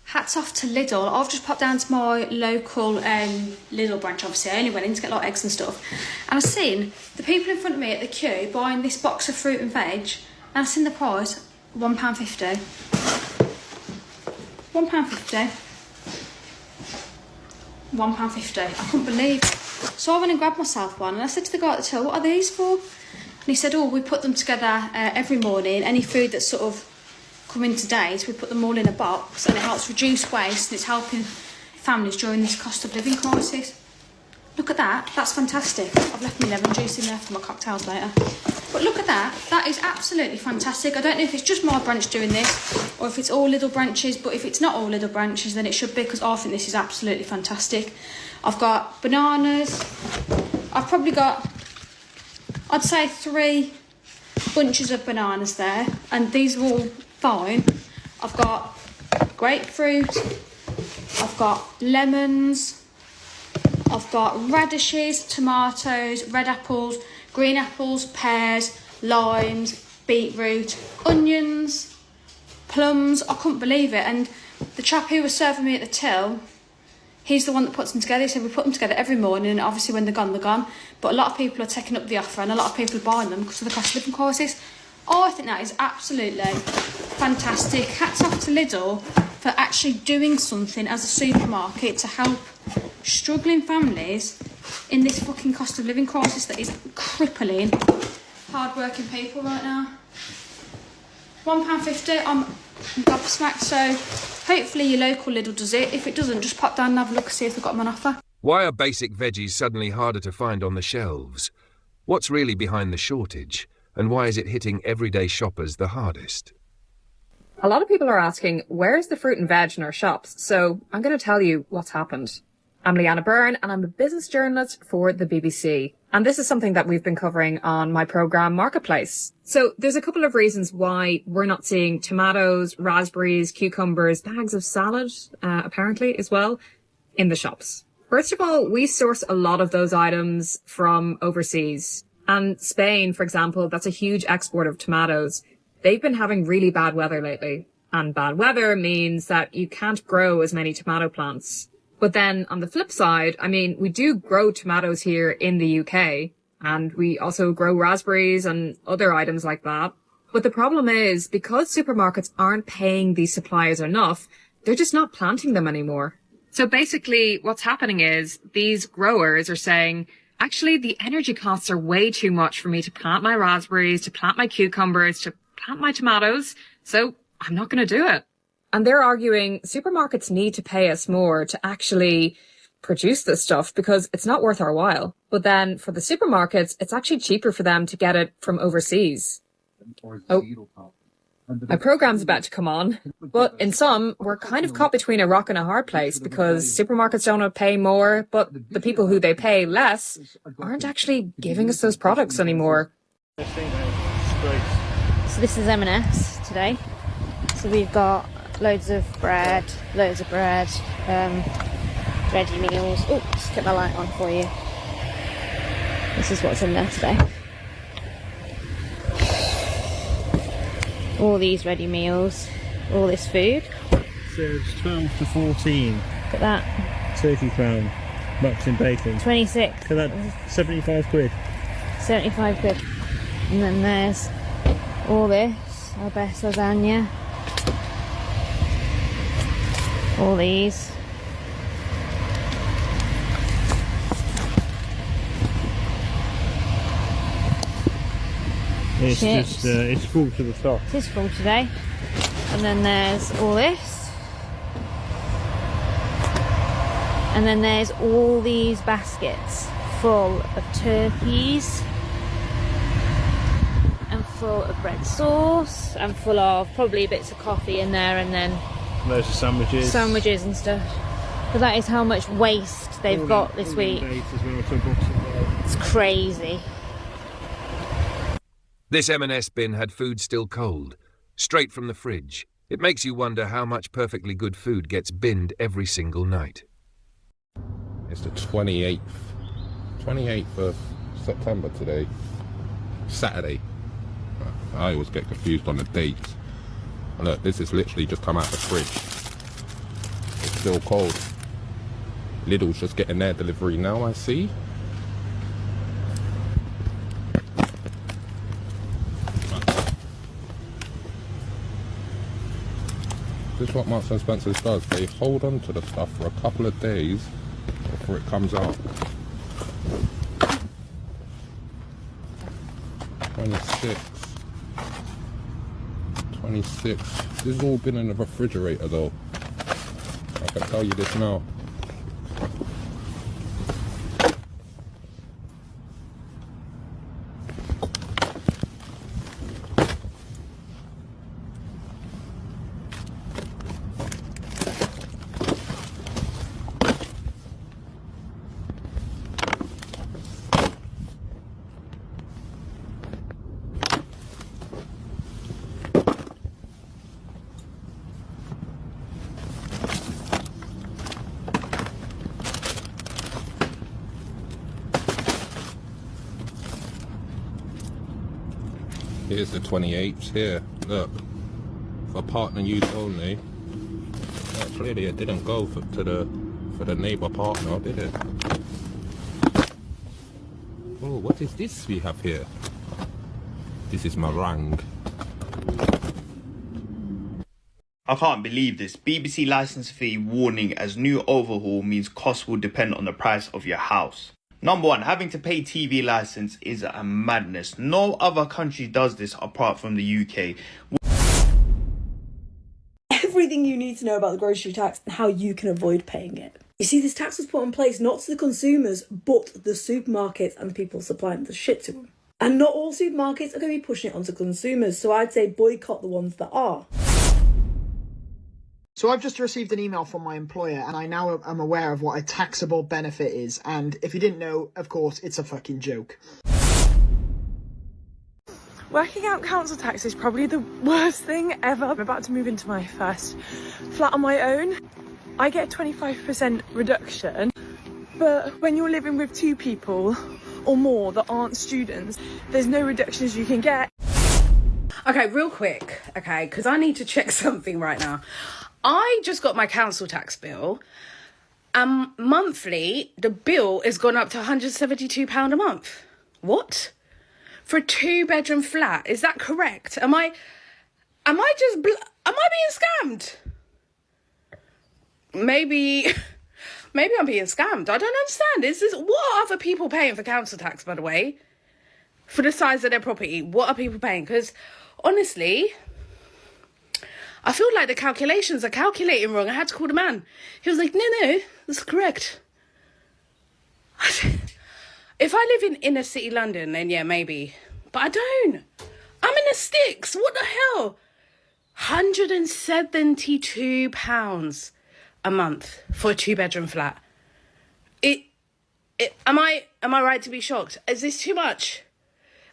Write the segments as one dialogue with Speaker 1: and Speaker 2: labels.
Speaker 1: Hats off to Lidl. I've just popped down to my local Lidl branch, obviously. I only went in to get like eggs and stuff. And I've seen the people in front of me at the queue buying this box of fruit and veg. And I've seen the price, £1.50. £1.50. £1.50. I couldn't believe it. So I went and grabbed myself one and I said to the guy at the till, what are these for? And he said, oh, we put them together every morning. Any food that's sort of come in today, so we put them all in a box and it helps reduce waste and it's helping families during this cost of living crisis. Look at that, that's fantastic. I've left my lemon juice in there for my cocktails later. But look at that, that is absolutely fantastic. I don't know if it's just my branch doing this or if it's all Lidl branches, but if it's not all Lidl branches then it should be, because I think this is absolutely fantastic. I've got bananas, I've probably got, I'd say 3 bunches of bananas there, and these are all fine. I've got grapefruit, I've got lemons, I've got radishes, tomatoes, red apples, green apples, pears, limes, beetroot, onions, plums. I couldn't believe it. And the chap who was serving me at the till, he's the one that puts them together. He said we put them together every morning, and obviously when they're gone, they're gone. But a lot of people are taking up the offer and a lot of people are buying them because of the cost of living crisis. Oh, I think that is absolutely fantastic. Hats off to Lidl for actually doing something as a supermarket to help struggling families in this fucking cost of living crisis that is crippling hard-working people right now. £1.50, I'm gobsmacked, so hopefully your local Lidl does it. If it doesn't, just pop down and have a look and see if they've got them on offer.
Speaker 2: Why are basic veggies suddenly harder to find on the shelves? What's really behind the shortage? And why is it hitting everyday shoppers the hardest?
Speaker 3: A lot of people are asking, where's the fruit and veg in our shops? So I'm going to tell you what's happened. I'm Leanna Byrne and I'm a business journalist for the BBC. And this is something that we've been covering on my programme Marketplace. So there's a couple of reasons why we're not seeing tomatoes, raspberries, cucumbers, bags of salad, apparently as well, in the shops. First of all, we source a lot of those items from overseas. And Spain, for example, that's a huge export of tomatoes. They've been having really bad weather lately. And bad weather means that you can't grow as many tomato plants. But then on the flip side, I mean, we do grow tomatoes here in the UK. And we also grow raspberries and other items like that. But the problem is, because supermarkets aren't paying these suppliers enough, they're just not planting them anymore. So basically what's happening is these growers are saying, actually, the energy costs are way too much for me to plant my raspberries, to plant my cucumbers, to plant my tomatoes, so I'm not going to do it. And they're arguing supermarkets need to pay us more to actually produce this stuff because it's not worth our while. But then for the supermarkets, it's actually cheaper for them to get it from overseas. Oh, my programme's about to come on. But in some, we're kind of caught between a rock and a hard place because supermarkets don't want to pay more, but the people who they pay less aren't actually giving us those products anymore.
Speaker 4: So this is M&S today. So we've got loads of bread, ready meals. Oh, just get my light on for you. This is what's in there today. All these ready meals, all this food.
Speaker 5: Serves 12 to 14.
Speaker 4: Look at that.
Speaker 5: £30 bucks in bacon.
Speaker 4: 26.
Speaker 5: Look at that, 75 quid.
Speaker 4: 75 quid. And then there's all this, our best lasagna. All these.
Speaker 5: It's
Speaker 4: chips.
Speaker 5: just, it's full to the top.
Speaker 4: It is full today. And then there's all this. And then there's all these baskets full of turkeys. And full of bread sauce. And full of probably bits of coffee in there, and then
Speaker 5: Loads of sandwiches.
Speaker 4: Sandwiches and stuff. But that is how much waste they've got this week. It's crazy.
Speaker 2: This M&S bin had food still cold, straight from the fridge. It makes you wonder how much perfectly good food gets binned every single night.
Speaker 6: It's the 28th of September today. Saturday. I always get confused on the dates. Look, this is literally just come out of the fridge. still cold. Lidl's just getting their delivery now, I see. This is what Marks and Spencer's does. They hold on to the stuff for a couple of days before it comes out. 26. This has all been in the refrigerator though. I can tell you this now. Here's the 28s here, look, for partner use only. Clearly it didn't go for the neighbour partner, did it? Oh, what is this we have here? This is meringue.
Speaker 7: I can't believe this. BBC licence fee warning as new overhaul means costs will depend on the price of your house. Number one, having to pay TV licence is a madness. No other country does this apart from the UK.
Speaker 8: Everything you need to know about the grocery tax and how you can avoid paying it. You see, this tax was put in place not to the consumers, but the supermarkets and the people supplying the shit to them. And not all supermarkets are going to be pushing it onto consumers, so I'd say boycott the ones that are.
Speaker 9: So I've just received an email from my employer and I now am aware of what a taxable benefit is. And if you didn't know, of course, it's a fucking joke.
Speaker 10: Working out council tax is probably the worst thing ever. I'm about to move into my first flat on my own. I get a 25% reduction, but when you're living with two people or more that aren't students, there's no reductions you can get.
Speaker 11: Okay, real quick, okay, because I need to check something right now. I just got my council tax bill. Monthly, the bill has gone up to £172 a month. What? For a 2-bedroom flat? Is that correct? Am I being scammed? Maybe I'm being scammed. I don't understand. What are other people paying for council tax, by the way? For the size of their property, what are people paying? Because honestly, I feel like the calculations are calculating wrong. I had to call the man. He was like, no, that's correct. If I live in inner city London, then yeah, maybe. But I don't. I'm in the sticks. What the hell? £172 a month for a 2-bedroom flat. Am I right to be shocked? Is this too much?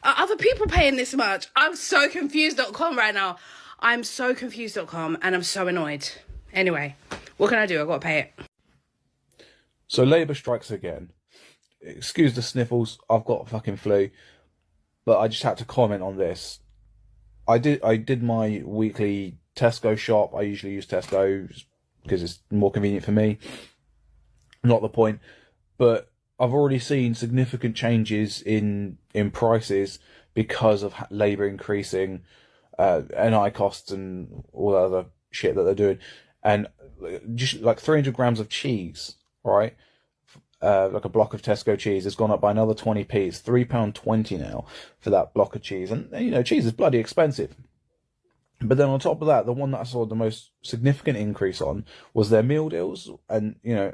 Speaker 11: Are other people paying this much? I'm so confused.com right now. I'm so confused.com and I'm so annoyed. Anyway, what can I do? I've got to pay it.
Speaker 12: So Labour strikes again. Excuse the sniffles, I've got a fucking flu. But I just had to comment on this. I did my weekly Tesco shop. I usually use Tesco because it's more convenient for me. Not the point. But I've already seen significant changes in prices because of Labour increasing NI costs and all that other shit that they're doing. And just like 300 grams of cheese, right? Like a block of Tesco cheese has gone up by another 20p. It's £3.20 now for that block of cheese. And, you know, cheese is bloody expensive. But then on top of that, the one that I saw the most significant increase on was their meal deals. And, you know,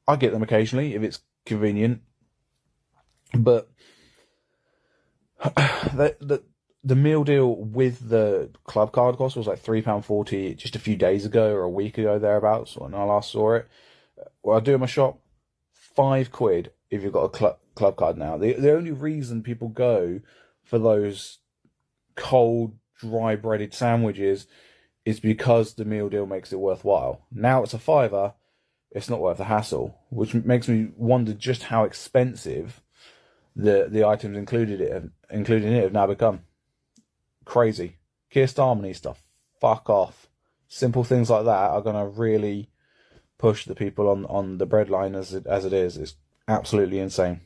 Speaker 12: I get them occasionally if it's convenient. But the meal deal with the club card cost was like £3.40 just a few days ago or a week ago, thereabouts, when I last saw it. Well, I do in my shop. £5 if you've got a club card now. The only reason people go for those cold, dry breaded sandwiches is because the meal deal makes it worthwhile. Now it's a £5, it's not worth the hassle, which makes me wonder just how expensive the items included in it have now become. Crazy. Keir Starmer stuff. Fuck off. Simple things like that are gonna really push the people on the breadline as it is. It's absolutely insane.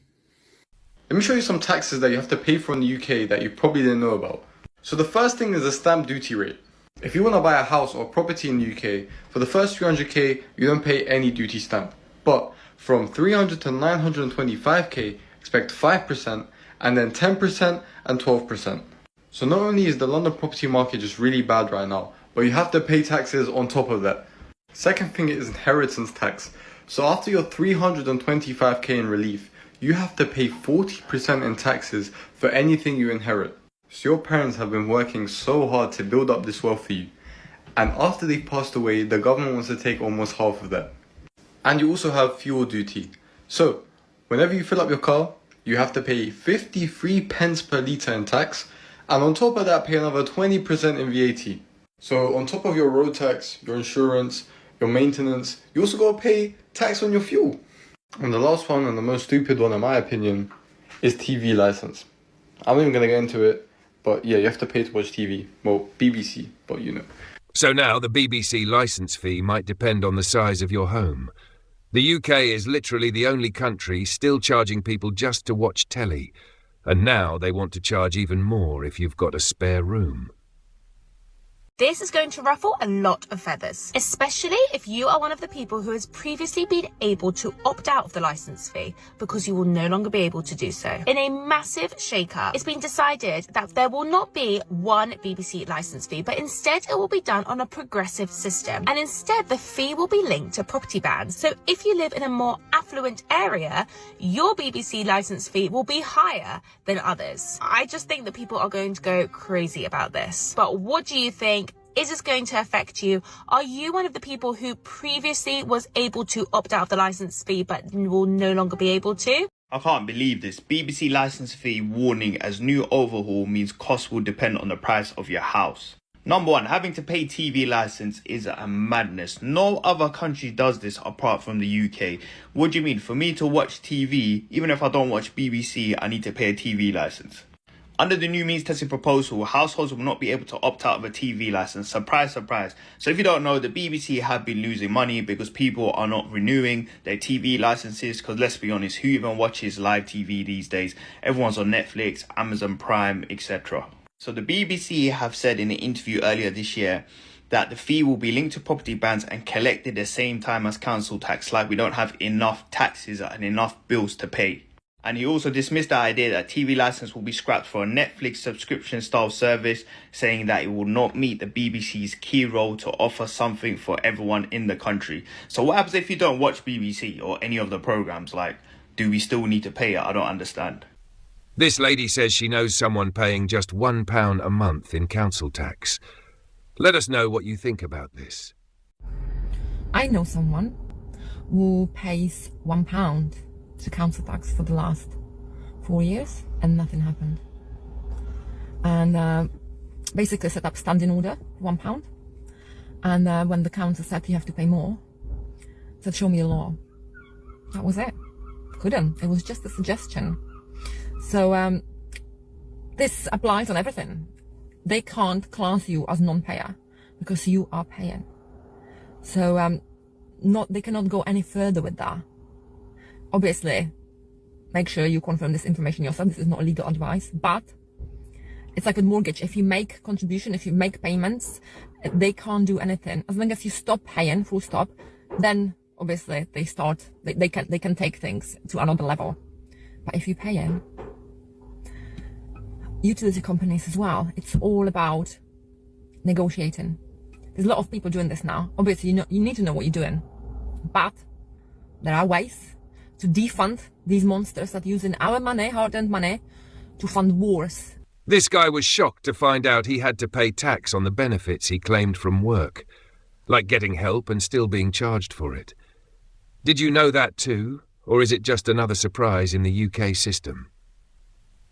Speaker 13: Let me show you some taxes that you have to pay for in the UK that you probably didn't know about. So the first thing is the stamp duty rate. If you want to buy a house or property in the UK, for the first 300k, you don't pay any duty stamp. But from 300 to 925k, expect 5%, and then 10% and 12%. So not only is the London property market just really bad right now, but you have to pay taxes on top of that. Second thing is inheritance tax. So after your 325k in relief, you have to pay 40% in taxes for anything you inherit. So your parents have been working so hard to build up this wealth for you. And after they've passed away, the government wants to take almost half of that. And you also have fuel duty. So whenever you fill up your car, you have to pay 53 pence per litre in tax. And on top of that, pay another 20% in VAT. So on top of your road tax, your insurance, your maintenance, you also got to pay tax on your fuel. And the last one, and the most stupid one in my opinion, is TV license. I'm not even going to get into it, but yeah, you have to pay to watch TV. Well, BBC, but you know.
Speaker 2: So now the BBC licence fee might depend on the size of your home. The UK is literally the only country still charging people just to watch telly, and now they want to charge even more if you've got a spare room.
Speaker 14: This is going to ruffle a lot of feathers, especially if you are one of the people who has previously been able to opt out of the licence fee because you will no longer be able to do so. In a massive shake-up, it's been decided that there will not be one BBC licence fee, but instead it will be done on a progressive system. And instead the fee will be linked to property bands. So if you live in a more affluent area, your BBC licence fee will be higher than others. I just think that people are going to go crazy about this. But what do you think? Is this going to affect you? Are you one of the people who previously was able to opt out of the licence fee but will no longer be able to?
Speaker 7: I can't believe this. BBC licence fee warning as new overhaul means costs will depend on the price of your house. Number one, having to pay TV licence is a madness. No other country does this apart from the UK. What do you mean? For me to watch TV, even if I don't watch BBC, I need to pay a TV licence. Under the new means testing proposal, households will not be able to opt out of a TV licence. Surprise, surprise. So if you don't know, the BBC have been losing money because people are not renewing their TV licences. Because let's be honest, who even watches live TV these days? Everyone's on Netflix, Amazon Prime, etc. So the BBC have said in an interview earlier this year that the fee will be linked to property bands and collected at the same time as council tax, like we don't have enough taxes and enough bills to pay. And he also dismissed the idea that TV licence will be scrapped for a Netflix subscription style service, saying that it will not meet the BBC's key role to offer something for everyone in the country. So what happens if you don't watch BBC or any of the programmes? Like, do we still need to pay it? I don't understand.
Speaker 2: This lady says she knows someone paying just £1 a month in council tax. Let us know what you think about this.
Speaker 15: I know someone who pays £1 to council tax for the last 4 years and nothing happened. And basically set up standing order, £1. And when the council said you have to pay more, said show me the law. That was it. Couldn't. It was just a suggestion. So this applies on everything. They can't class you as non-payer because you are paying. So they cannot go any further with that. Obviously, make sure you confirm this information yourself. This is not legal advice, but it's like a mortgage. If you make contribution, if you make payments, they can't do anything. As long as you stop paying, full stop, then obviously they can take things to another level. But if you pay in, utility companies as well, it's all about negotiating. There's a lot of people doing this now. Obviously, you need to know what you're doing, but there are ways to defund these monsters that are using our money, hard-earned money, to fund wars.
Speaker 2: This guy was shocked to find out he had to pay tax on the benefits he claimed from work, like getting help and still being charged for it. Did you know that too, or is it just another surprise in the UK system?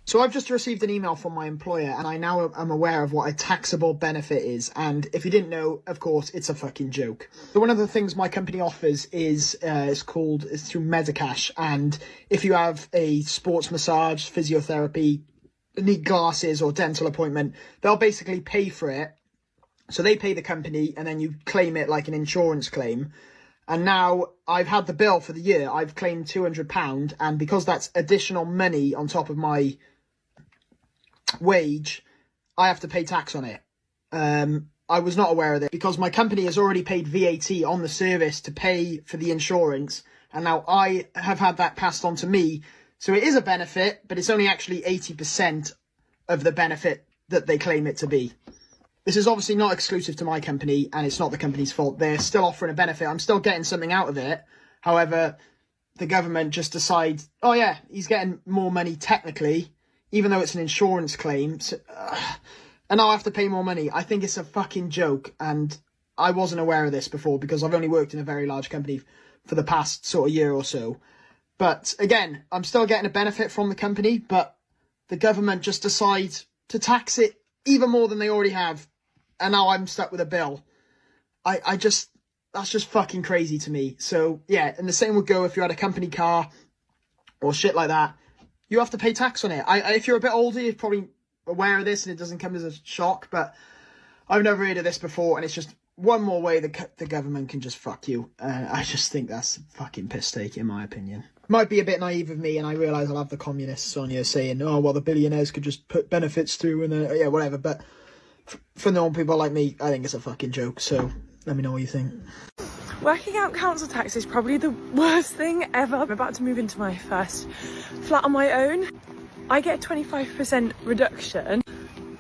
Speaker 9: So I've just received an email from my employer and I now am aware of what a taxable benefit is. And if you didn't know, of course, it's a fucking joke. So one of the things my company offers is it's through Medicash. And if you have a sports massage, physiotherapy, need glasses or dental appointment, they'll basically pay for it. So they pay the company and then you claim it like an insurance claim. And now I've had the bill for the year. I've claimed £200, and because that's additional money on top of my wage, I have to pay tax on it. I was not aware of this because my company has already paid VAT on the service to pay for the insurance, and now I have had that passed on to me. So it is a benefit, but it's only actually 80% of the benefit that they claim it to be. This is obviously not exclusive to my company, and it's not the company's fault. They're still offering a benefit. I'm still getting something out of it. However, the government just decide, oh yeah, he's getting more money technically, even though it's an insurance claim. So, and now I have to pay more money. I think it's a fucking joke, and I wasn't aware of this before because I've only worked in a very large company for the past sort of year or so. But again, I'm still getting a benefit from the company, but the government just decides to tax it even more than they already have. And now I'm stuck with a bill. That's just fucking crazy to me. So yeah, and the same would go if you had a company car or shit like that. You have to pay tax on it. If you're a bit older, you're probably aware of this and it doesn't come as a shock, but I've never heard of this before, and it's just one more way the government can just fuck you. I just think that's a fucking piss take, in my opinion. Might be a bit naive of me, and I realise I'll have the communists on here saying, oh, well, the billionaires could just put benefits through and yeah, whatever, but for normal people like me, I think it's a fucking joke, so let me know what you think.
Speaker 10: Working out council tax is probably the worst thing ever. I'm about to move into my first flat on my own. I get a 25% reduction,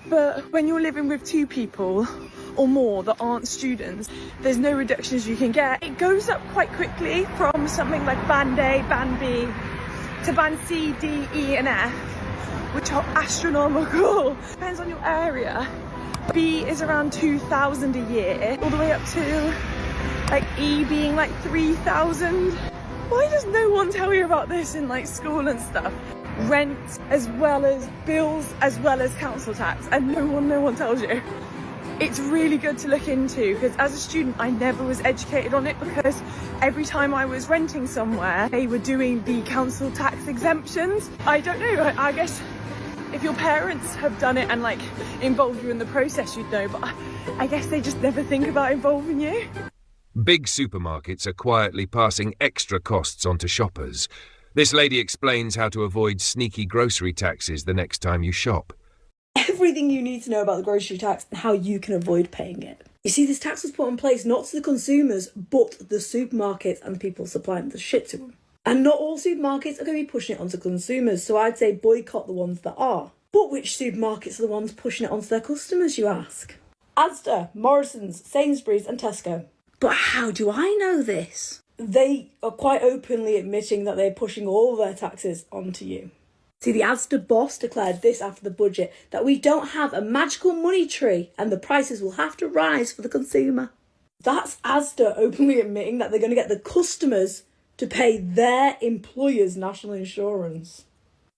Speaker 10: but when you're living with two people or more that aren't students, there's no reductions you can get. It goes up quite quickly from something like band A, band B, to band C, D, E and F, which are astronomical. Depends on your area. B is around 2,000 a year, all the way up to like E being like 3,000. Why does no one tell you about this in like school and stuff? Rent as well as bills as well as council tax, and no one tells you. It's really good to look into, because as a student I never was educated on it, because every time I was renting somewhere they were doing the council tax exemptions. I don't know, I guess if your parents have done it and like involved you in the process you'd know, but I guess they just never think about involving you.
Speaker 2: Big supermarkets are quietly passing extra costs onto shoppers. This lady explains how to avoid sneaky grocery taxes the next time you shop.
Speaker 8: Everything you need to know about the grocery tax and how you can avoid paying it. You see, this tax was put in place not to the consumers, but the supermarkets and the people supplying the shit to them. And not all supermarkets are going to be pushing it onto consumers, so I'd say boycott the ones that are. But which supermarkets are the ones pushing it onto their customers, you ask? Asda, Morrison's, Sainsbury's and Tesco. But how do I know this? They are quite openly admitting that they're pushing all their taxes onto you. See, the Asda boss declared this after the budget, that we don't have a magical money tree and the prices will have to rise for the consumer. That's Asda openly admitting that they're going to get the customers to pay their employers' national insurance.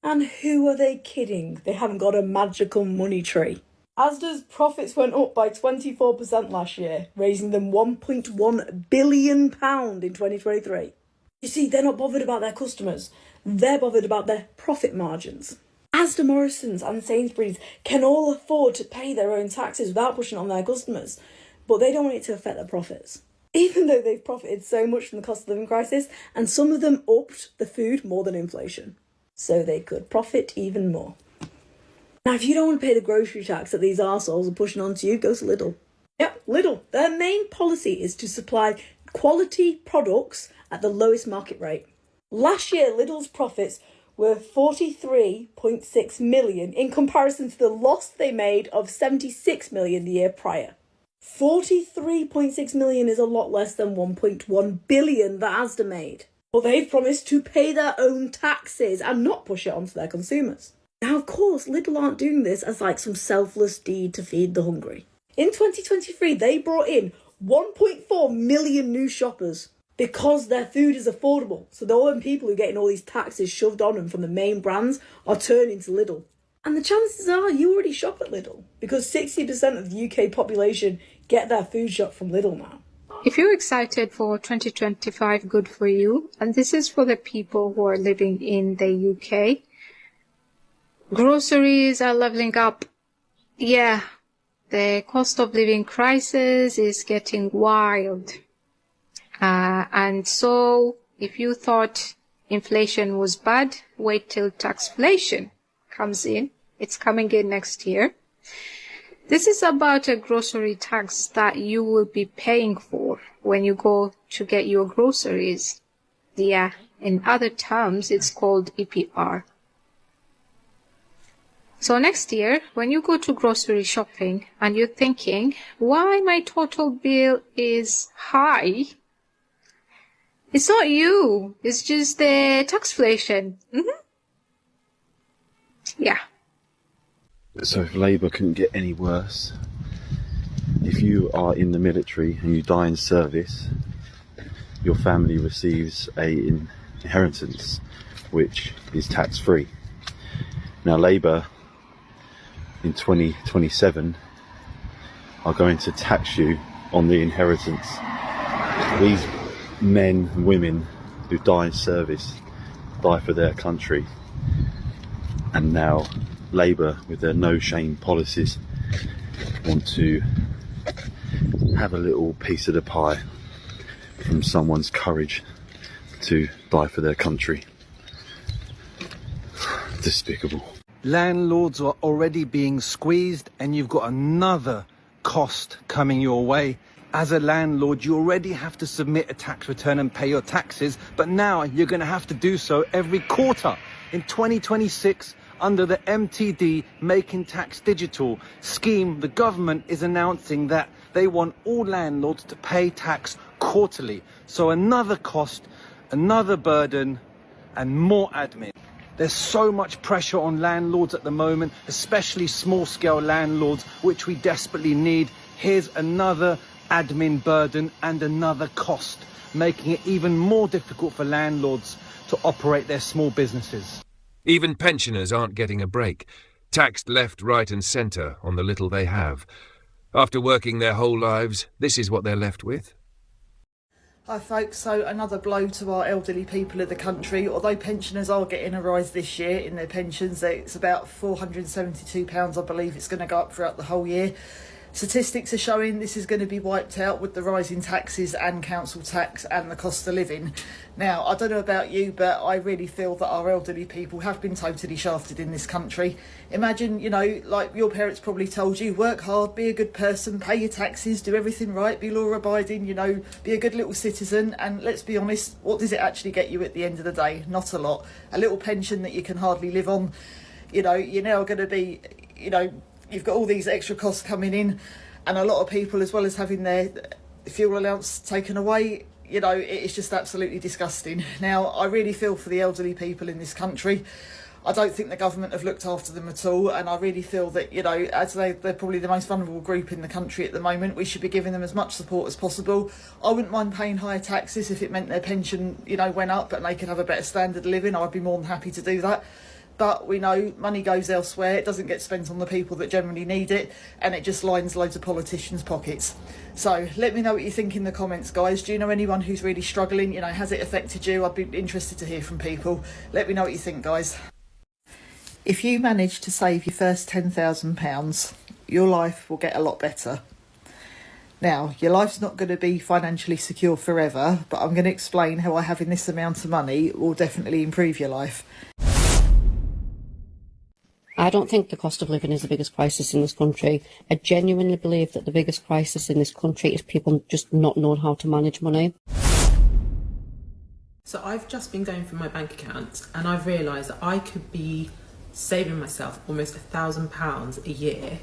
Speaker 8: And who are they kidding? They haven't got a magical money tree. Asda's profits went up by 24% last year, raising them £1.1 billion in 2023. You see, they're not bothered about their customers. They're bothered about their profit margins. Asda, Morrison's and Sainsbury's can all afford to pay their own taxes without pushing it on their customers, but they don't want it to affect their profits. Even though they've profited so much from the cost of living crisis, and some of them upped the food more than inflation, so they could profit even more. Now, if you don't want to pay the grocery tax that these arseholes are pushing onto you, go to Lidl. Yep, Lidl. Their main policy is to supply quality products at the lowest market rate. Last year, Lidl's profits were 43.6 million in comparison to the loss they made of 76 million the year prior. 43.6 million is a lot less than 1.1 billion that Asda made. But they've promised to pay their own taxes and not push it onto their consumers. Now, of course, Lidl aren't doing this as like some selfless deed to feed the hungry. In 2023, they brought in 1.4 million new shoppers because their food is affordable. So all them people who are getting all these taxes shoved on them from the main brands are turning to Lidl. And the chances are you already shop at Lidl, because 60% of the UK population get their food shop from Lidl now.
Speaker 16: If you're excited for 2025, good for you. And this is for the people who are living in the UK. Groceries are leveling up. Yeah, the cost of living crisis is getting wild. And so if you thought inflation was bad, wait till taxflation comes in. It's coming in next year. This is about a grocery tax that you will be paying for when you go to get your groceries. Yeah, in other terms, it's called EPR. So next year, when you go to grocery shopping and you're thinking, why my total bill is high? It's not you. It's just the taxflation. Yeah.
Speaker 17: So if Labour couldn't get any worse, if you are in the military and you die in service, your family receives an inheritance which is tax-free. Now Labour in 2027 are going to tax you on the inheritance. These men and women who die in service, die for their country, and now Labour, with their no-shame policies, want to have a little piece of the pie from someone's courage to die for their country. Despicable.
Speaker 18: Landlords are already being squeezed, and you've got another cost coming your way. As a landlord, you already have to submit a tax return and pay your taxes, but now you're going to have to do so every quarter. In 2026, under the MTD Making Tax Digital scheme, the government is announcing that they want all landlords to pay tax quarterly. So another cost, another burden, and more admin. There's so much pressure on landlords at the moment, especially small-scale landlords, which we desperately need. Here's another admin burden and another cost, making it even more difficult for landlords to operate their small businesses.
Speaker 2: Even pensioners aren't getting a break, taxed left, right and centre on the little they have. After working their whole lives, this is what they're left with.
Speaker 19: Hi folks, so another blow to our elderly people of the country. Although pensioners are getting a rise this year in their pensions, it's about £472 I believe it's going to go up throughout the whole year. Statistics are showing this is going to be wiped out with the rise in taxes and council tax and the cost of living. Now, I don't know about you, but I really feel that our elderly people have been totally shafted in this country. Imagine, you know, like your parents probably told you, work hard, be a good person, pay your taxes, do everything right, be law-abiding, you know, be a good little citizen. And let's be honest, what does it actually get you at the end of the day? Not a lot. A little pension that you can hardly live on. You know, you're now going to be, you know, you've got all these extra costs coming in, and a lot of people, as well as having their fuel allowance taken away, you know, it's just absolutely disgusting. Now, I really feel for the elderly people in this country. I don't think the government have looked after them at all, and I really feel that, you know, as they're probably the most vulnerable group in the country at the moment, we should be giving them as much support as possible. I wouldn't mind paying higher taxes if it meant their pension, you know, went up and they could have a better standard of living. I'd be more than happy to do that. But we know money goes elsewhere, it doesn't get spent on the people that generally need it, and it just lines loads of politicians' pockets. So let me know what you think in the comments, guys. Do you know anyone who's really struggling? You know, has it affected you? I'd be interested to hear from people. Let me know what you think, guys. If you manage to save your first £10,000, your life will get a lot better. Now, your life's not going to be financially secure forever, but I'm going to explain how having this amount of money will definitely improve your life.
Speaker 20: I don't think the cost of living is the biggest crisis in this country. I genuinely believe that the biggest crisis in this country is people just not knowing how to manage money.
Speaker 21: So I've just been going through my bank account and I've realised that I could be saving myself almost £1,000 a year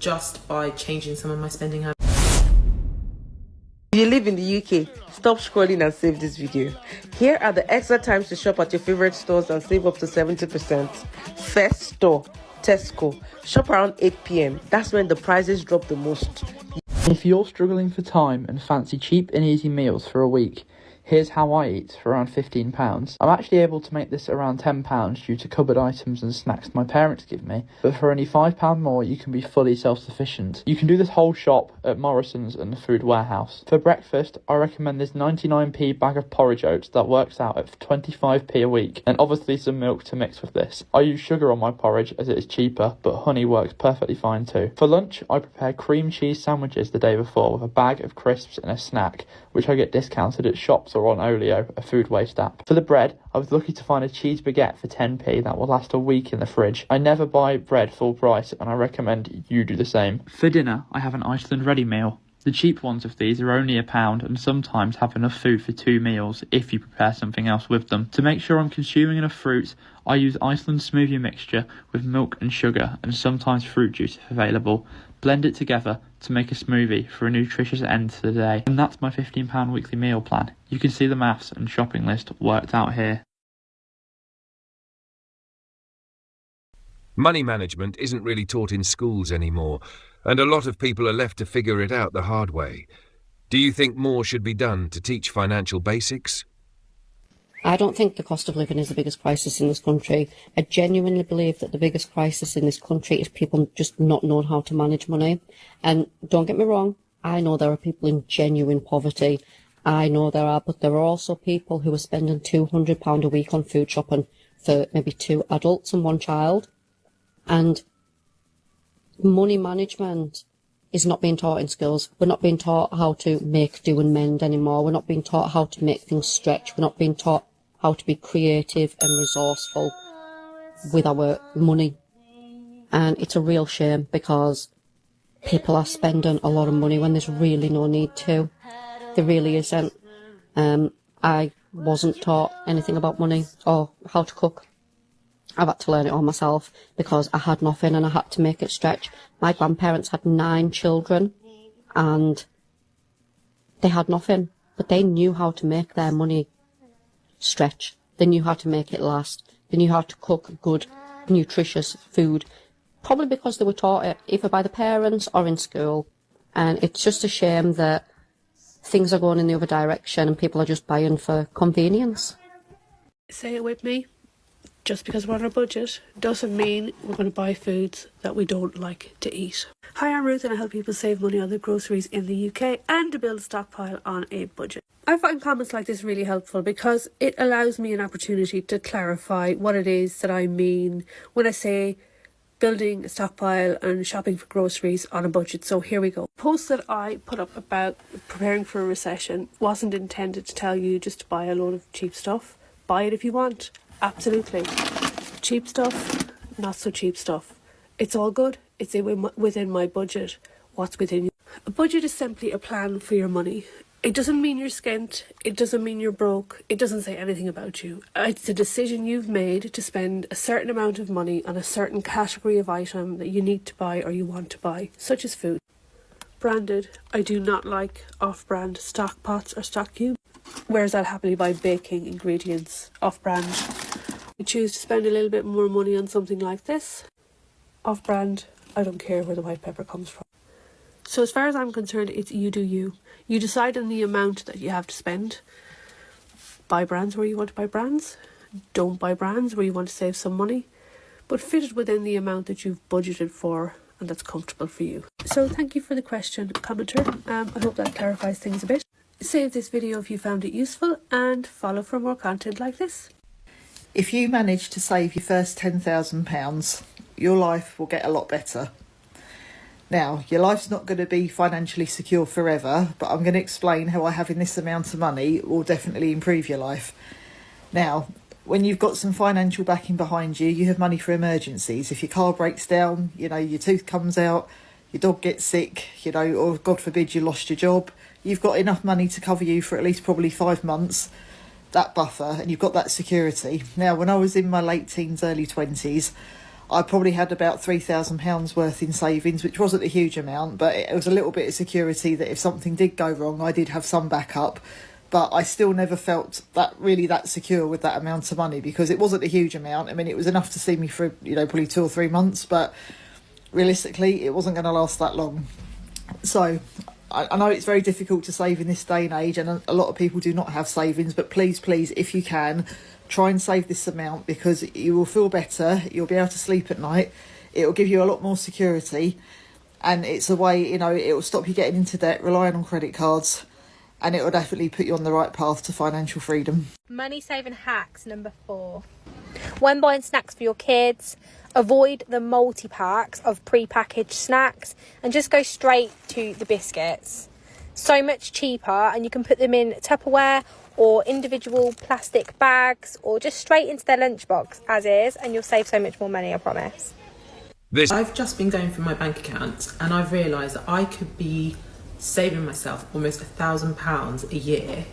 Speaker 21: just by changing some of my spending habits.
Speaker 22: If you live in the UK, stop scrolling and save this video. Here are the extra times to shop at your favourite stores and save up to 70%. First store, Tesco. Shop around 8 PM. That's when the prices drop the most.
Speaker 23: If you're struggling for time and fancy cheap and easy meals for a week,
Speaker 1: Here's How I Eat for around £15. I'm actually able to make this around £10 due to cupboard items and snacks my parents give me, but for only £5 more you can be fully self-sufficient. You can do this whole shop at Morrison's and the Food Warehouse. For breakfast, I recommend this 99p bag of porridge oats that works out at 25p a week, and obviously some milk to mix with this. I use sugar on my porridge as it is cheaper, but honey works perfectly fine too. For lunch, I prepare cream cheese sandwiches the day before with a bag of crisps and a snack, which I get discounted at shops or on Olio, a food waste app. For the bread, I was lucky to find a cheese baguette for 10p that will last a week in the fridge. I never buy bread full price, and I recommend you do the same. For dinner, I have an Iceland ready meal. The cheap ones of these are only £1 and sometimes have enough food for 2 meals if you prepare something else with them. To make sure I'm consuming enough fruit, I use Iceland smoothie mixture with milk and sugar and sometimes fruit juice if available. Blend it together to make a smoothie for a nutritious end to the day. And that's my £15 weekly meal plan. You can see the maths and shopping list worked out here.
Speaker 2: Money management isn't really taught in schools anymore, and a lot of people are left to figure it out the hard way. Do you think more should be done to teach financial basics?
Speaker 20: I don't think the cost of living is the biggest crisis in this country. I genuinely believe that the biggest crisis in this country is people just not knowing how to manage money. And don't get me wrong, I know there are people in genuine poverty. I know there are, but there are also people who are spending £200 a week on food shopping for maybe 2 adults and 1 child. And money management is not being taught in schools. We're not being taught how to make, do and mend anymore. We're not being taught how to make things stretch. We're not being taught how to be creative and resourceful with our money. And it's a real shame because people are spending a lot of money when there's really no need to. There really isn't. I wasn't taught anything about money or how to cook. I've had to learn it all myself because I had nothing and I had to make it stretch. My grandparents had 9 children and they had nothing, but they knew how to make their money stretch. They knew how to make it last. They knew how to cook good, nutritious food, probably because they were taught it either by the parents or in school. And it's just a shame that things are going in the other direction and people are just buying for convenience.
Speaker 3: Say it with me. Just because we're on a budget doesn't mean we're going to buy foods that we don't like to eat. Hi, I'm Ruth and I help people save money on their groceries in the UK and to build a stockpile on a budget. I find comments like this really helpful because it allows me an opportunity to clarify what it is that I mean when I say building a stockpile and shopping for groceries on a budget. So here we go. The post that I put up about preparing for a recession wasn't intended to tell you just to buy a load of cheap stuff. Buy it if you want. Absolutely. Cheap stuff, not so cheap stuff. It's all good. It's within my budget. What's within you? A budget is simply a plan for your money. It doesn't mean you're skint. It doesn't mean you're broke. It doesn't say anything about you. It's a decision you've made to spend a certain amount of money on a certain category of item that you need to buy or you want to buy, such as food. Branded. I do not like off-brand stock pots or stock cubes, whereas I'll happily buy baking ingredients off-brand. I choose to spend a little bit more money on something like this. Off-brand, I don't care where the white pepper comes from. So as far as I'm concerned, it's you do you. You decide on the amount that you have to spend. Buy brands where you want to buy brands. Don't buy brands where you want to save some money. But fit it within the amount that you've budgeted for and that's comfortable for you. So thank you for the question, commenter. I hope that clarifies things a bit. Save this video if you found it useful and follow for more content like this.
Speaker 19: If you manage to save your first £10,000, your life will get a lot better. Now, your life's not going to be financially secure forever, but I'm going to explain how having this amount of money will definitely improve your life. Now, when you've got some financial backing behind you, you have money for emergencies. If your car breaks down, your tooth comes out, your dog gets sick, or God forbid you lost your job, you've got enough money to cover you for at least probably 5 months, that buffer, and you've got that security. Now, when I was in my late teens, early 20s, I probably had about £3,000 worth in savings, which wasn't a huge amount, but it was a little bit of security that if something did go wrong, I did have some backup. But I still never felt that secure with that amount of money because it wasn't a huge amount. I mean, it was enough to see me for, probably 2 or 3 months, but realistically, it wasn't going to last that long. So I know it's very difficult to save in this day and age, and a lot of people do not have savings, but please, if you can, try and save this amount, because you will feel better, you'll be able to sleep at night, it will give you a lot more security, and it's a way, it will stop you getting into debt, relying on credit cards, and it will definitely put you on the right path to financial freedom.
Speaker 14: Money saving hacks number 4. When buying snacks for your kids, avoid the multi-packs of pre-packaged snacks and just go straight to the biscuits. So much cheaper, and you can put them in Tupperware or individual plastic bags or just straight into their lunchbox as is, and you'll save so much more money, I promise.
Speaker 21: I've just been going through my bank account and I've realised that I could be saving myself almost £1,000 a year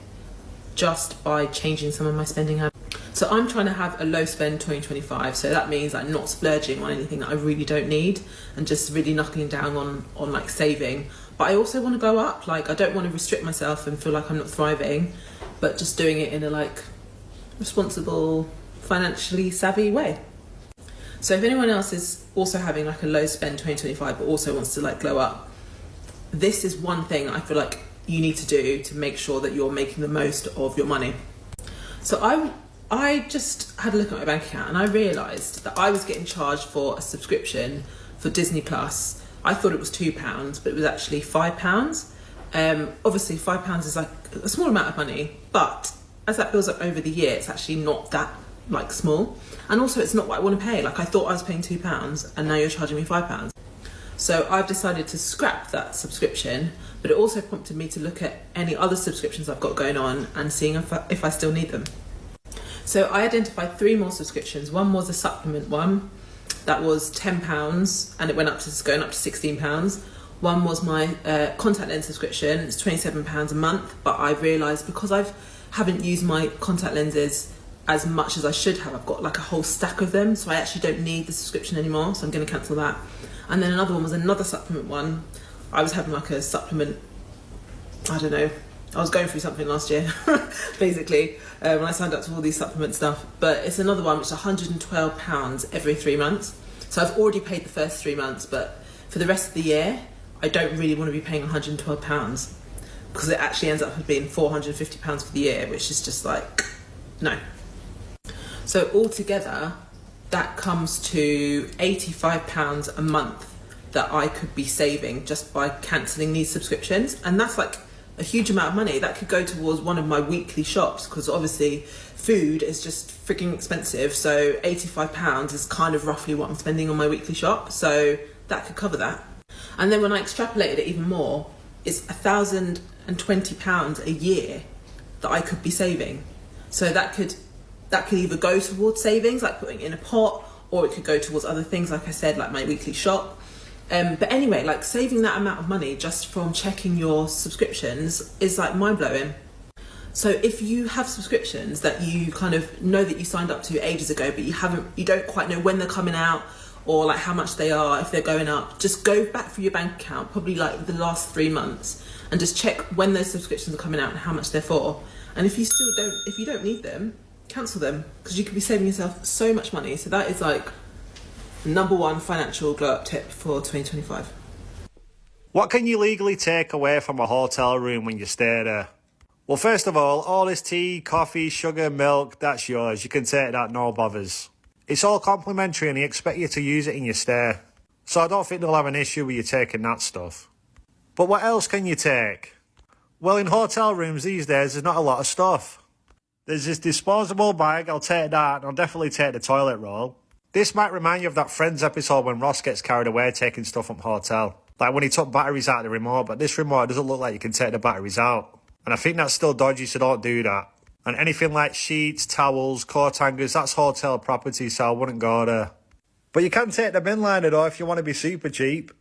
Speaker 21: just by changing some of my spending habits. So I'm trying to have a low spend 2025, so that means like not splurging on anything that I really don't need and just really knuckling down on like saving. But I also want to go up, like I don't want to restrict myself and feel like I'm not thriving, but just doing it in a like responsible, financially savvy way. So if anyone else is also having like a low spend 2025 but also wants to like glow up, this is one thing I feel like you need to do to make sure that you're making the most of your money. So I just had a look at my bank account and I realised that I was getting charged for a subscription for Disney Plus. I thought it was £2, but it was actually £5. Obviously £5 is like a small amount of money, but as that builds up over the year, it's actually not that like small. And also it's not what I want to pay. Like I thought I was paying £2 and now you're charging me £5. So I've decided to scrap that subscription, but it also prompted me to look at any other subscriptions I've got going on and seeing if I still need them. So I identified 3 more subscriptions. One was a supplement one that was £10 and it went up to going up to £16. One was my contact lens subscription. It's £27 a month, but I realised because I haven't used my contact lenses as much as I should have, I've got like a whole stack of them, so I actually don't need the subscription anymore, so I'm going to cancel that. And then another one was another supplement one. I was having like a supplement, I don't know, I was going through something last year, basically, when I signed up to all these supplement stuff. But it's another one which is £112 every 3 months. So I've already paid the first 3 months, but for the rest of the year, I don't really want to be paying £112 because it actually ends up being £450 for the year, which is just like, no. So altogether, that comes to £85 a month that I could be saving just by cancelling these subscriptions. And that's like a huge amount of money. That could go towards one of my weekly shops, because obviously food is just freaking expensive. So £85 is kind of roughly what I'm spending on my weekly shop. So that could cover that. And then when I extrapolated it even more, it's £1,020 a year that I could be saving. So that could either go towards savings, like putting in a pot, or it could go towards other things, like I said, like my weekly shop. But anyway, like saving that amount of money just from checking your subscriptions is like mind-blowing. So if you have subscriptions that you kind of know that you signed up to ages ago, but you don't quite know when they're coming out or like how much they are, if they're going up, just go back through your bank account, probably like the last 3 months, and just check when those subscriptions are coming out and how much they're for. And if you don't need them, cancel them, because you could be saving yourself so much money. So that is like number 1 financial glow up tip for 2025.
Speaker 4: What can you legally take away from a hotel room when you stay there? Well, first of all this tea, coffee, sugar, milk, that's yours. You can take that, no bothers. It's all complimentary and they expect you to use it in your stay. So I don't think they'll have an issue with you taking that stuff. But what else can you take? Well, in hotel rooms these days, there's not a lot of stuff. There's this disposable bag, I'll take that, and I'll definitely take the toilet roll. This might remind you of that Friends episode when Ross gets carried away taking stuff from hotel. Like when he took batteries out of the remote, but this remote doesn't look like you can take the batteries out. And I think that's still dodgy, so don't do that. And anything like sheets, towels, coat hangers, that's hotel property, so I wouldn't go there. But you can take the bin liner though if you want to be super cheap.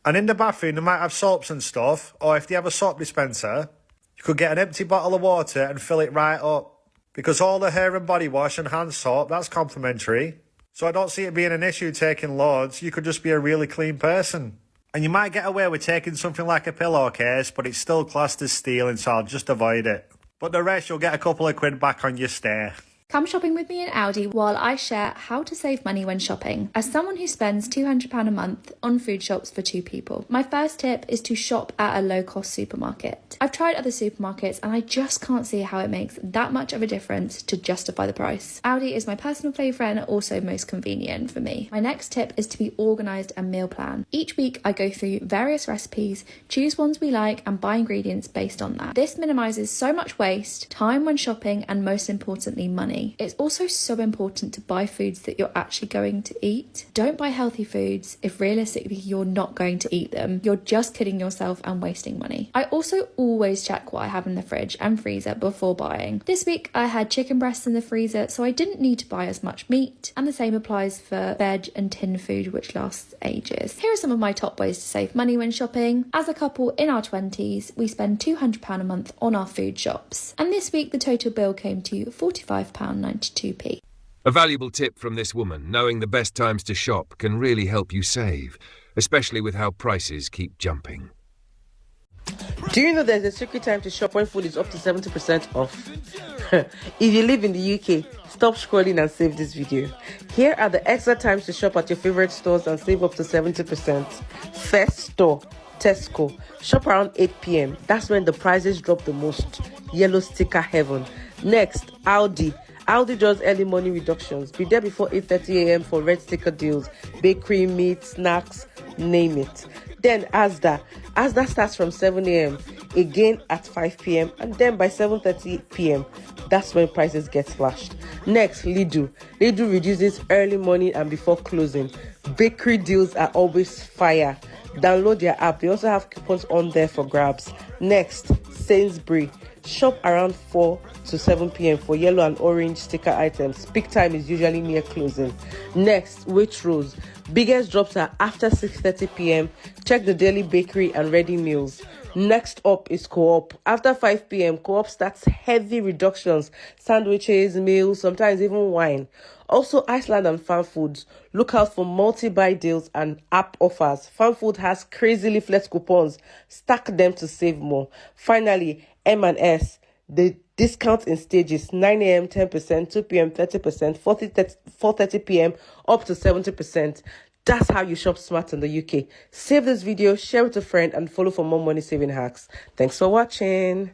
Speaker 4: And in the bathroom they might have soaps and stuff, or if they have a soap dispenser, you could get an empty bottle of water and fill it right up. Because all the hair and body wash and hand soap, that's complimentary. So I don't see it being an issue taking loads. You could just be a really clean person. And you might get away with taking something like a pillowcase, but it's still classed as stealing, so I'll just avoid it. But the rest, you'll get a couple of quid back on your stay.
Speaker 5: Come shopping with me in Aldi while I share how to save money when shopping, as someone who spends £200 a month on food shops for 2 people. My first tip is to shop at a low-cost supermarket. I've tried other supermarkets and I just can't see how it makes that much of a difference to justify the price. Aldi is my personal favourite and also most convenient for me. My next tip is to be organised and meal plan. Each week I go through various recipes, choose ones we like and buy ingredients based on that. This minimises so much waste, time when shopping and most importantly money. It's also so important to buy foods that you're actually going to eat. Don't buy healthy foods if realistically you're not going to eat them. You're just kidding yourself and wasting money. I also always check what I have in the fridge and freezer before buying. This week I had chicken breasts in the freezer, so I didn't need to buy as much meat, and the same applies for veg and tin food, which lasts ages. Here are some of my top ways to save money when shopping. As a couple in our 20s, we spend £200 a month on our food shops, and this week the total bill came to £45.92p.
Speaker 2: A valuable tip from this woman: knowing the best times to shop can really help you save, especially with how prices keep jumping.
Speaker 22: Do you know there's a secret time to shop when food is up to 70% off? If you live in the UK, stop scrolling and save this video. Here are the extra times to shop at your favorite stores and save up to 70%. First store, Tesco. Shop around 8 p.m. That's when the prices drop the most. Yellow sticker heaven. Next, Aldi. Aldi does early morning reductions. Be there before 8:30 a.m. for red sticker deals. Bakery, meat, snacks, name it. Then Asda. Asda starts from 7 a.m. again at 5 p.m. and then by 7:30 p.m. that's when prices get slashed. Next, Lidl. Lidl reduces early morning and before closing. Bakery deals are always fire. Download their app. They also have coupons on there for grabs. Next, Sainsbury. Shop around 4 to 7 p.m. for yellow and orange sticker items. Peak time is usually near closing. Next, Waitrose. Biggest drops are after 6:30 p.m. Check the daily bakery and ready meals. Next up is Co-op. After 5 p.m, Co-op starts heavy reductions. Sandwiches, meals, sometimes even wine. Also, Iceland and Farm Foods. Look out for multi-buy deals and app offers. Farm Food has crazy leaflet coupons. Stack them to save more. Finally, M&S. The discount in stages: 9 a.m. 10%, 2 p.m. 30%, 4:30 p.m. up to 70%. That's how you shop smart in the UK. Save this video, share it with a friend, and follow for more money saving hacks. Thanks for watching.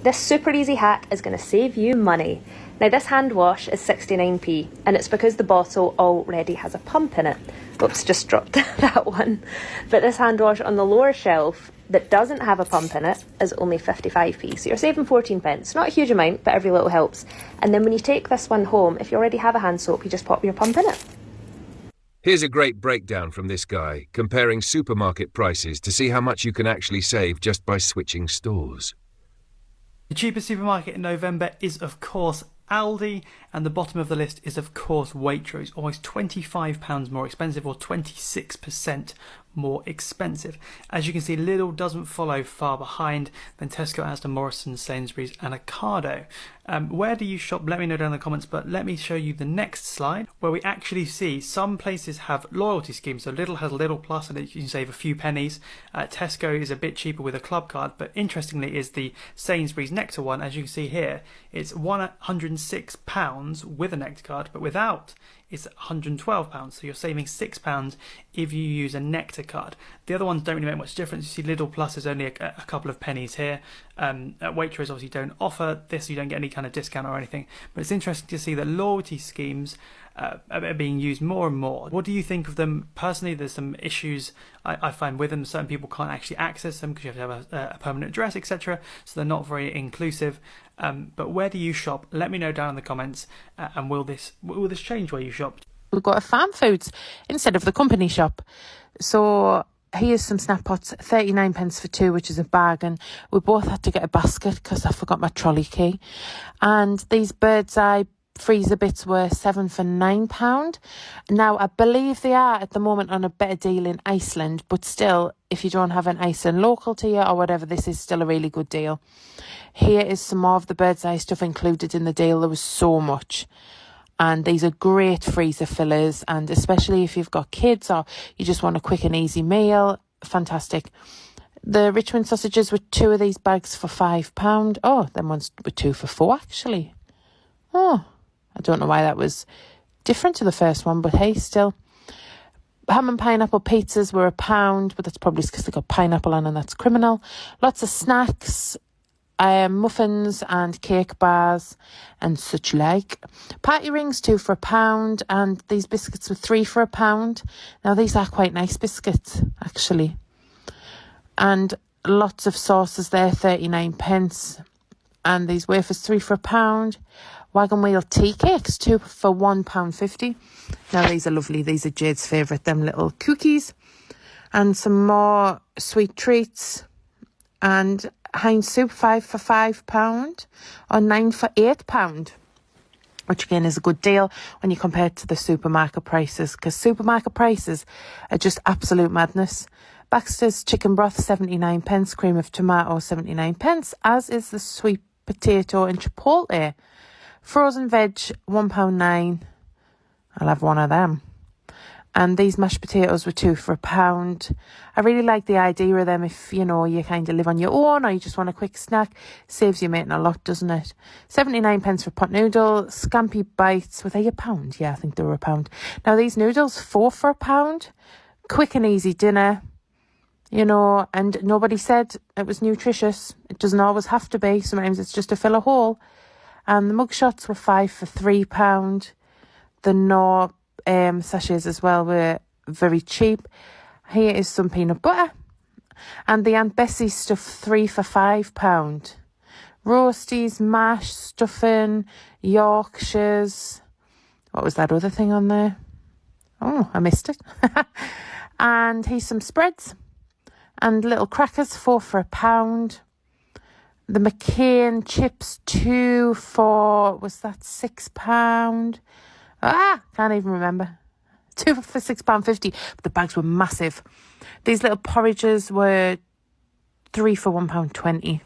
Speaker 6: This super easy hack is going to save you money. Now this hand wash is 69p and it's because the bottle already has a pump in it. Oops, just dropped that one. But this hand wash on the lower shelf that doesn't have a pump in it is only 55p. So you're saving 14 pence. Not a huge amount, but every little helps. And then when you take this one home, if you already have a hand soap, you just pop your pump in it.
Speaker 2: Here's a great breakdown from this guy, comparing supermarket prices to see how much you can actually save just by switching stores.
Speaker 23: The cheapest supermarket in November is, of course, Aldi, and the bottom of the list is, of course, Waitrose, almost £25 more expensive, or 26% more expensive. As you can see, Lidl doesn't follow far behind, then Tesco, Asda, Morrison's, Sainsbury's and Ocado. Where do you shop? Let me know down in the comments, but let me show you the next slide where we actually see some places have loyalty schemes. So Lidl has Lidl Plus and you can save a few pennies. Tesco is a bit cheaper with a club card, but interestingly is the Sainsbury's Nectar one. As you can see here, it's £106 with a Nectar card, but without it's £112, so you're saving £6 if you use a Nectar card. The other ones don't really make much difference. You see Lidl Plus is only a couple of pennies here. At Waitrose obviously don't offer this, so you don't get any kind of discount or anything, but it's interesting to see that loyalty schemes are being used more and more. What do you think of them? Personally, there's some issues I find with them. Certain people can't actually access them because you have to have a permanent address, etc., so they're not very inclusive. But where do you shop? Let me know down in the comments, and will this change where you shop?
Speaker 24: We've got a Farm Foods instead of the company shop. So here's some snap pots, 39 pence for 2, which is a bargain. We both had to get a basket because I forgot my trolley key. And these bird's eye freezer bits were 7 for £9. Now I believe they are at the moment on a better deal in Iceland, but still, if you don't have an Iceland local to you or whatever, this is still a really good deal. Here is some more of the bird's eye stuff included in the deal. There was so much. And these are great freezer fillers, and especially if you've got kids or you just want a quick and easy meal, fantastic. The Richmond sausages were 2 of these bags for £5. Oh, them ones were 2 for £4 actually. Oh, I don't know why that was different to the first one, but hey, still. Ham and pineapple pizzas were £1, but that's probably because they got pineapple on and that's criminal. Lots of snacks, muffins and cake bars and such like. Party rings, 2 for £1, and these biscuits were 3 for £1. Now these are quite nice biscuits, actually. And lots of sauces there, 39p. And these wafers, 3 for £1. Wagon wheel tea cakes, 2 for £1.50. Now these are lovely. These are Jade's favourite, them little cookies. And some more sweet treats. And Heinz soup, 5 for £5. Or 9 for £8. Which again is a good deal when you compare it to the supermarket prices. Because supermarket prices are just absolute madness. Baxter's chicken broth, 79p. Cream of tomato, 79p. As is the sweet potato and chipotle. Frozen veg, £1.9. I'll have one of them. And these mashed potatoes were 2 for £1. I really like the idea of them if, you know, you kind of live on your own or you just want a quick snack. Saves you making a lot, doesn't it? 79p for pot noodle. Scampi bites. Were they £1? Yeah, I think they were £1. Now these noodles, 4 for £1. Quick and easy dinner. You know, and nobody said it was nutritious. It doesn't always have to be. Sometimes it's just to fill a hole. And the mug shots were 5 for £3. The Knorr sachets as well were very cheap. Here is some peanut butter. And the Aunt Bessie stuff, 3 for £5. Roasties, mash, stuffing, Yorkshires. What was that other thing on there? Oh, I missed it. And here's some spreads. And little crackers, 4 for £1. The McCain chips, 2 for, was that £6? Can't even remember. 2 for £6.50, but the bags were massive. These little porridges were 3 for £1.20.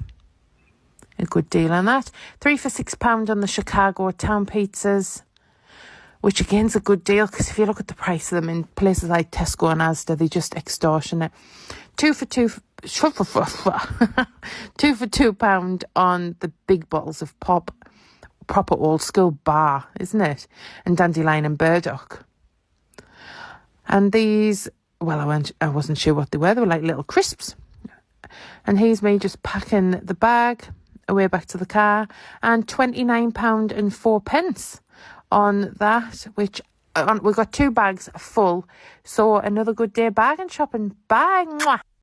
Speaker 24: A good deal on that. 3 for £6 on the Chicago town pizzas, which again is a good deal because if you look at the price of them in places like Tesco and Asda, they're just extortionate. 2 for £2 on the big bottles of pop. Proper old school bar, isn't it? And dandelion and burdock. And these, well, I wasn't sure what they were. They were like little crisps. And here's me just packing the bag away back to the car. And £29.04 on that, which we've got 2 bags full. So another good day bargain shopping. Bye. Mwah.